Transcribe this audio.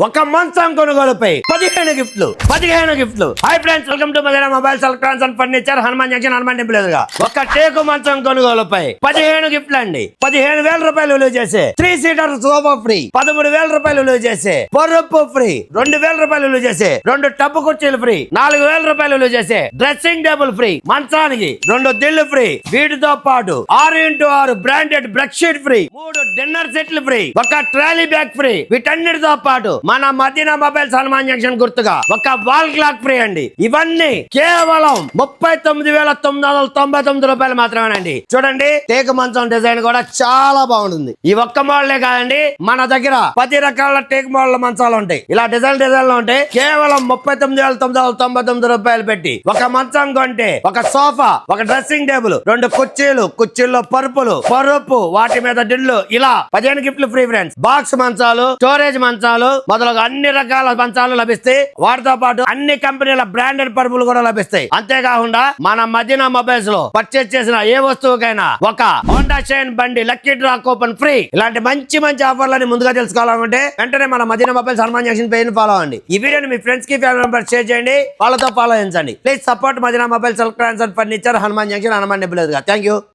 ఒక మంచం కొనుగోలుపై 15 గిఫ్ట్లు. Hi friends, welcome to Madina mobiles electronics and furniture, Hanuman junction, Hanuman temple ఎదురుగా. ఒక టేకు మంచం కొనుగోలుపై 15 గిఫ్ట్లు అండి. 15,000 రూపాయలు విలువ చేసే 3 సీటర్ సోఫా ఫ్రీ, 13,000 రూపాయలు విలువ చేసే పరుపు ఫ్రీ, 2,000 రూపాయలు విలువ చేసే 2 టబ్బు కుర్చీలు ఫ్రీ, 4,000 రూపాయలు విలువ చేసే డ్రెస్సింగ్ టేబుల్ ఫ్రీ, మంచానికి 2 దిల్లు ఫ్రీ, వీటితో పాటు 6x6 branded bedsheet free, 3 dinner సెట్లు ఫ్రీ, ఒక ట్రాలీ బ్యాగ్ ఫ్రీ. వీటన్నిటితో పాటు మన మదీనా మొబైల్స్ హనుమాన్ జంక్షన్ గుర్తుగా ఒక వాల్ క్లాక్ ఫ్రీ అండి. ఇవన్నీ కేవలం 39,999 రూపాయలు మాత్రమేనండి. చూడండి, టేకు మంచం డిజైన్ కూడా చాలా బాగుంటుంది. ఈ ఒక్క మోడలే కాదండి, మన దగ్గర 10 రకాల టేకు మోడల్ మంచాలు ఉంటాయి. ఇలా డిజైన్ లో ఉంటాయి. కేవలం 39,999 రూపాయలు పెట్టి ఒక మంచం కొంటే ఒక సోఫా, ఒక డ్రెస్సింగ్ టేబుల్, 2 కుర్చీల్లో పరుపు, వాటి మీద దిల్లు, ఇలా 15 గిఫ్ట్లు ఫ్రీ ఫ్రెండ్స్. బాక్స్ మంచాలు, స్టోరేజ్ మంచాలు మొదలుగా అన్ని రకాల మంచాలు లభిస్తాయి. వాటితో పాటు అన్ని కంపెనీల బ్రాండెడ్ పరుపులు కూడా లభిస్తాయి. అంతేకాకుండా మన మదీనా మొబైల్స్ లో పర్చేజ్ చేసిన ఏ వస్తువుకైనా ఒక హోండా షైన్ బండి లక్కీ డ్రా కూపన్ ఫ్రీ. ఇలాంటి మంచి ఆఫర్లని ముందుగా తెలుసుకోవాలనుకుంటే వెంటనే మన Madina mobiles Hanuman junction page ని ఫాలో అవ్వండి. ఈ వీడియోని మీ ఫ్రెండ్స్ కి, ఫ్యామిలీ మెంబర్స్ షేర్ చేయండి. వాళ్ళతో ఫాలో చేయండి. Please support Madina mobiles electronics and furniture, Hanuman junction, Hanuman temple ఎదురుగా. Thank you.